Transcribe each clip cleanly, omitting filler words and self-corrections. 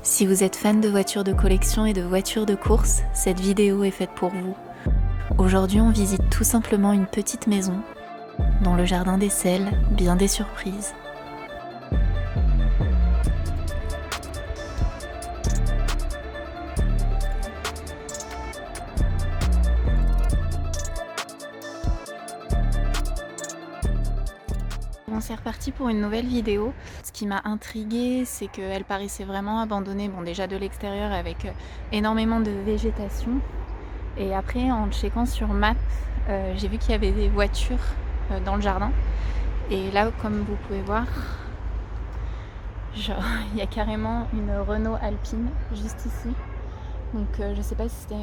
Si vous êtes fan de voitures de collection et de voitures de course, cette vidéo est faite pour vous. Aujourd'hui, on visite tout simplement une petite maison, dans le jardin des Selles, bien des surprises. Bon, c'est reparti pour une nouvelle vidéo. Ce qui m'a intriguée, c'est qu'elle paraissait vraiment abandonnée, bon déjà de l'extérieur avec énormément de végétation. Et après, en checkant sur Maps, j'ai vu qu'il y avait des voitures dans le jardin. Et là, comme vous pouvez voir, genre, il y a carrément une Renault Alpine juste ici. Donc je sais pas si c'était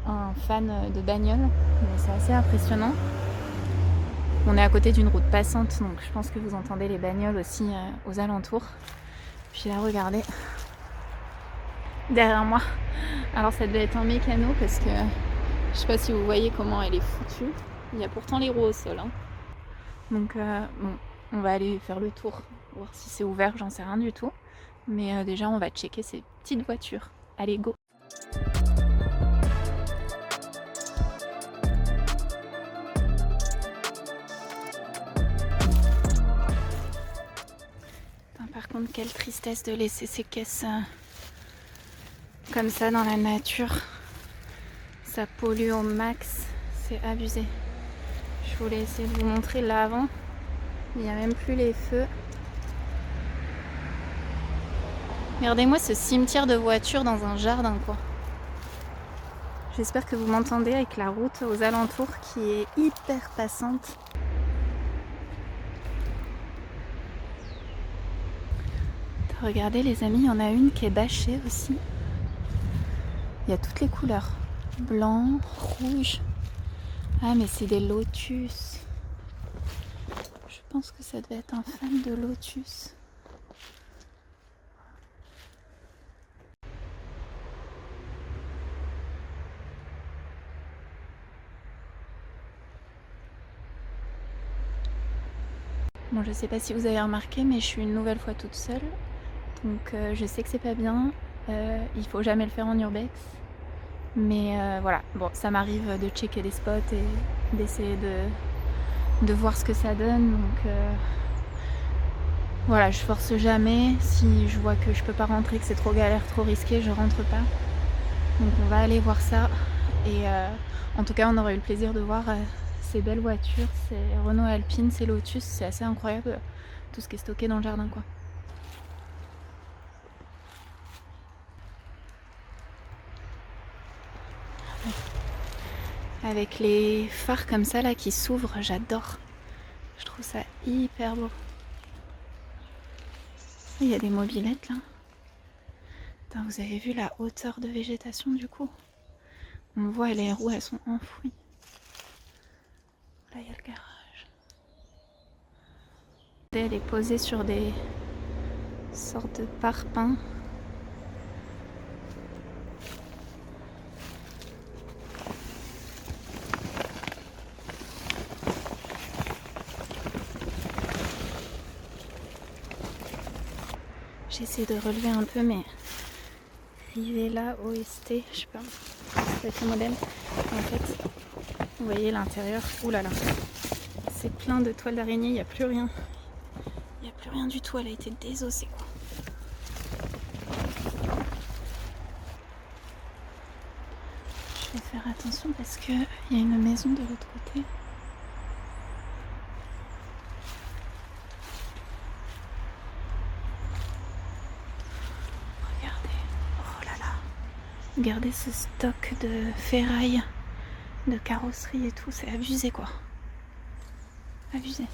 un fan de bagnole, mais c'est assez impressionnant. On est à côté d'une route passante, donc je pense que vous entendez les bagnoles aussi aux alentours. Puis là, regardez, derrière moi. Alors ça devait être un mécano parce que je sais pas si vous voyez comment elle est foutue. Il y a pourtant les roues au sol. Hein. Donc bon, on va aller faire le tour, voir si c'est ouvert, j'en sais rien du tout. Mais déjà, on va checker ces petites voitures. Allez, go! Par contre, quelle tristesse de laisser ces caisses comme ça dans la nature. Ça pollue au max, c'est abusé. Je voulais essayer de vous montrer là avant. Il n'y a même plus les feux. Regardez-moi ce cimetière de voitures dans un jardin, quoi. J'espère que vous m'entendez avec la route aux alentours qui est hyper passante. Regardez les amis, il y en a une qui est bâchée aussi. Il y a toutes les couleurs. Blanc, rouge. Ah mais c'est des lotus. Je pense que ça devait être un fan de lotus. Bon, je sais pas si vous avez remarqué, mais je suis une nouvelle fois toute seule. Donc je sais que c'est pas bien. Il faut jamais le faire en urbex. Mais voilà, bon, ça m'arrive de checker les spots et d'essayer de voir ce que ça donne. Donc voilà, je force jamais. Si je vois que je peux pas rentrer, que c'est trop galère, trop risqué, je rentre pas. Donc on va aller voir ça. Et en tout cas, on aura eu le plaisir de voir ces belles voitures. C'est Renault Alpine, c'est Lotus. C'est assez incroyable tout ce qui est stocké dans le jardin, quoi. Avec les phares comme ça là qui s'ouvrent, j'adore. Je trouve ça hyper beau. Il y a des mobylettes là. Putain, vous avez vu la hauteur de végétation du coup? On voit les roues, elles sont enfouies. Là il y a le garage. Elle est posée sur des sortes de parpaings. J'essaie de relever un peu mais Rivella OST, je sais pas, c'est le modèle. En fait, vous voyez l'intérieur, oulala, c'est plein de toiles d'araignée, il n'y a plus rien. Il n'y a plus rien du tout, elle a été désossée quoi. Je vais faire attention parce qu'il y a une maison de l'autre côté. Regardez ce stock de ferraille, de carrosserie et tout, c'est abusé quoi. Abusé.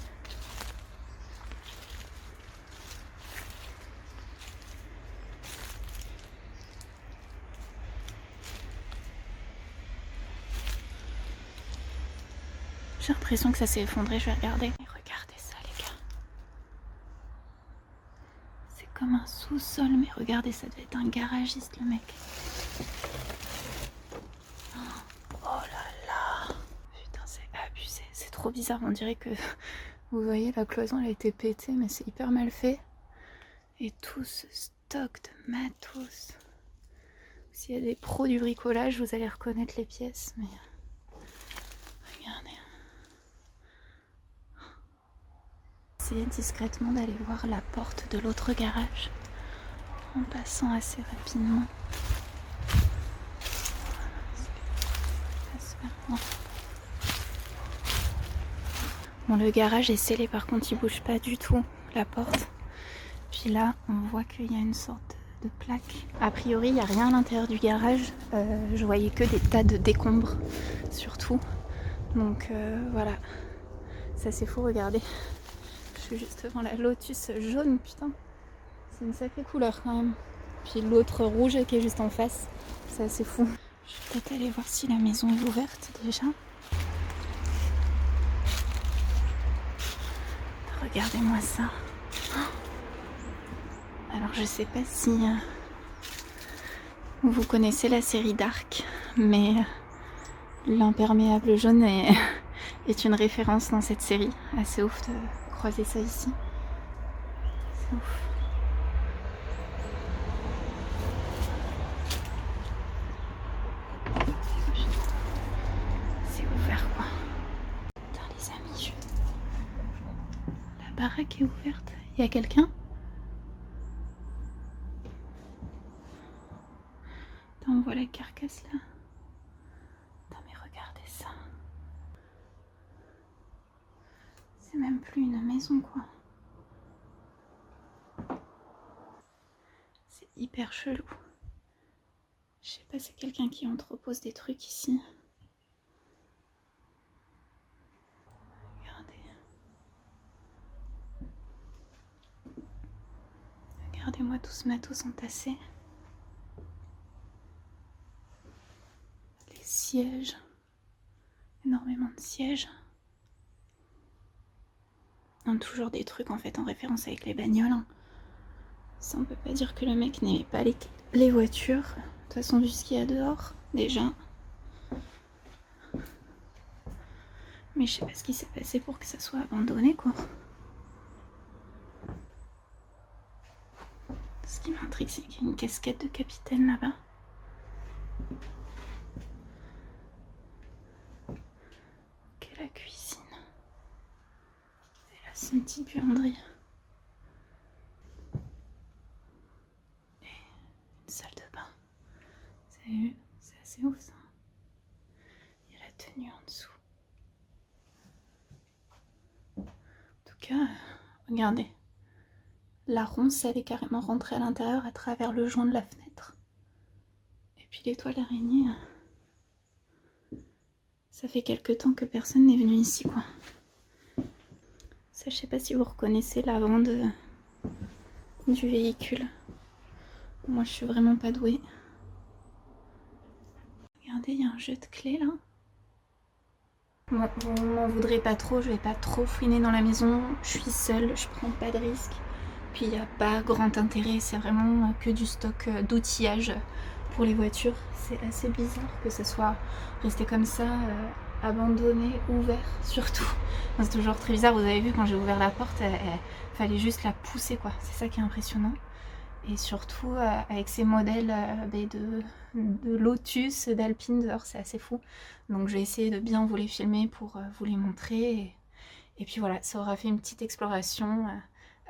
J'ai l'impression que ça s'est effondré, je vais regarder. Et regardez ça les gars. C'est comme un sous-sol, mais regardez, ça devait être un garagiste le mec. Oh là là. Putain, c'est abusé. C'est trop bizarre, on dirait que... Vous voyez, la cloison elle a été pétée, mais c'est hyper mal fait. Et tout ce stock de matos. S'il y a des pros du bricolage, vous allez reconnaître les pièces, mais regardez. Essayez discrètement d'aller voir la porte de l'autre garage en passant assez rapidement. Bon, le garage est scellé, par contre il bouge pas du tout la porte. Puis là on voit qu'il y a une sorte de plaque. A priori il n'y a rien à l'intérieur du garage, je voyais que des tas de décombres surtout. Donc voilà, ça c'est fou, regardez. Je suis juste devant la Lotus jaune, putain. C'est une sacrée couleur quand même. Puis l'autre rouge qui est juste en face, c'est assez fou. Je vais peut-être aller voir si la maison est ouverte déjà. Regardez-moi ça. Alors je sais pas si vous connaissez la série Dark, mais l'imperméable jaune est une référence dans cette série. Assez ouf de croiser ça ici. C'est ouf. C'est ouvert quoi. Putain les amis, la baraque est ouverte. Il y a quelqu'un ? On voit la carcasse là. Attends, mais regardez ça. C'est même plus une maison quoi. C'est hyper chelou. Je sais pas, c'est quelqu'un qui entrepose des trucs ici. Regardez. Regardez-moi tout ce matos entassé. Les sièges. Énormément de sièges. Toujours des trucs en fait en référence avec les bagnoles. Ça, on peut pas dire que le mec n'aimait pas les voitures. De toute façon, vu ce qu'il y a dehors, déjà. Mais je sais pas ce qui s'est passé pour que ça soit abandonné, quoi. Ce qui m'intrigue, c'est qu'il y a une casquette de capitaine là-bas. Ok, la cuisine. Et là, c'est une petite buanderie. Salle de bain. C'est assez ouf ça. Il y a la tenue en dessous. En tout cas, regardez. La ronce, elle est carrément rentrée à l'intérieur à travers le joint de la fenêtre. Et puis l'étoile araignée, ça fait quelque temps que personne n'est venu ici quoi. Ça, je sais pas si vous reconnaissez l'avant du véhicule. Moi je suis vraiment pas douée. Regardez, il y a un jeu de clés là. Bon, vous m'en voudrez pas trop, je vais pas trop fouiner dans la maison. Je suis seule, je prends pas de risques. Puis il n'y a pas grand intérêt, c'est vraiment que du stock d'outillage pour les voitures. C'est assez bizarre que ça soit resté comme ça, abandonné, ouvert surtout. Enfin, c'est toujours très bizarre, vous avez vu quand j'ai ouvert la porte, il fallait juste la pousser quoi. C'est ça qui est impressionnant. Et surtout avec ces modèles de Lotus, d'Alpine dehors, c'est assez fou. Donc j'ai essayé de bien vous les filmer pour vous les montrer. Et puis voilà, ça aura fait une petite exploration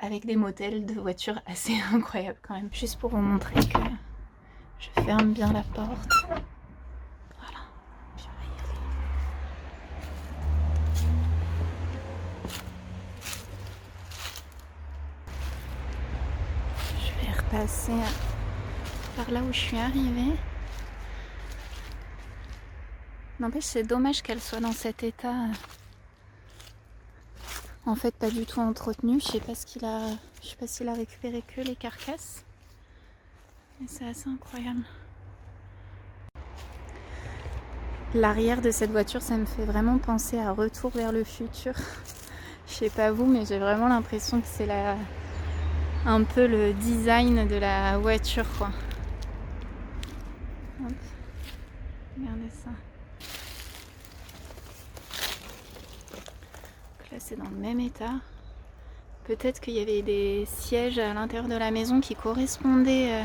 avec des modèles de voitures assez incroyables quand même. Juste pour vous montrer que je ferme bien la porte. Voilà. Puis on va y aller. Je vais repasser par là où je suis arrivée. N'empêche, c'est dommage qu'elle soit dans cet état. En fait, pas du tout entretenu. Je sais pas s'il a récupéré que les carcasses. Mais c'est assez incroyable. L'arrière de cette voiture, ça me fait vraiment penser à Retour vers le futur. Je sais pas vous, mais j'ai vraiment l'impression que c'est un peu le design de la voiture, quoi. Hop. Regardez ça. Là, c'est dans le même état. Peut-être qu'il y avait des sièges à l'intérieur de la maison qui correspondaient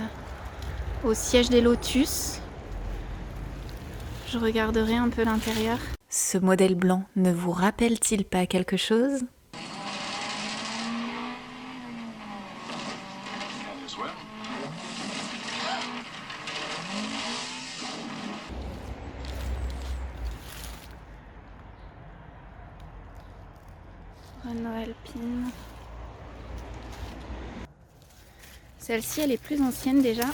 au siège des Lotus. Je regarderai un peu l'intérieur. Ce modèle blanc ne vous rappelle-t-il pas quelque chose ? Renault Alpine. Celle-ci, elle est plus ancienne déjà.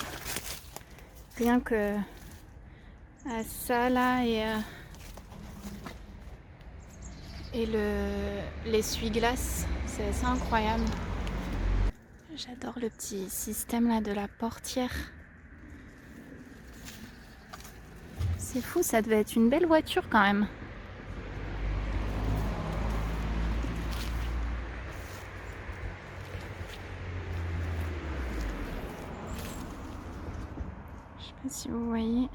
Rien que à ça là et l'essuie-glace, c'est assez incroyable. J'adore le petit système là de la portière. C'est fou, ça devait être une belle voiture quand même. Je sais pas si vous voyez.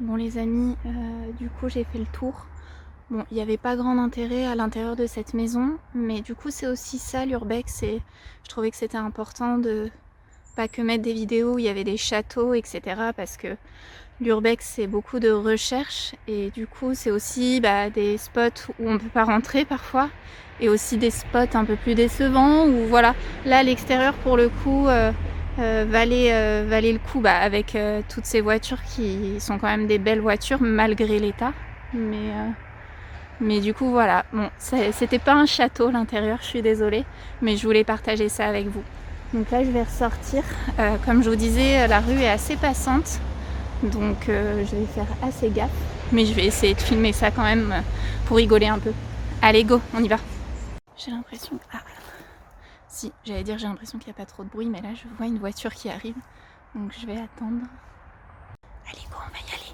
Bon les amis, du coup j'ai fait le tour. Bon, il n'y avait pas grand intérêt à l'intérieur de cette maison, mais du coup c'est aussi ça l'urbex, et je trouvais que c'était important de pas que mettre des vidéos où il y avait des châteaux, etc. parce que l'urbex c'est beaucoup de recherche, et du coup c'est aussi des spots où on peut pas rentrer parfois, et aussi des spots un peu plus décevants, où voilà, là l'extérieur pour le coup valait le coup avec toutes ces voitures qui sont quand même des belles voitures malgré l'état, mais du coup voilà, bon, c'était pas un château l'intérieur, je suis désolée, mais je voulais partager ça avec vous. Donc là je vais ressortir, comme je vous disais, la rue est assez passante, donc je vais faire assez gaffe, mais je vais essayer de filmer ça quand même pour rigoler un peu. Allez go, on y va. J'ai l'impression... Si, j'allais dire j'ai l'impression qu'il n'y a pas trop de bruit, mais là je vois une voiture qui arrive, donc je vais attendre. Allez go, on va y aller.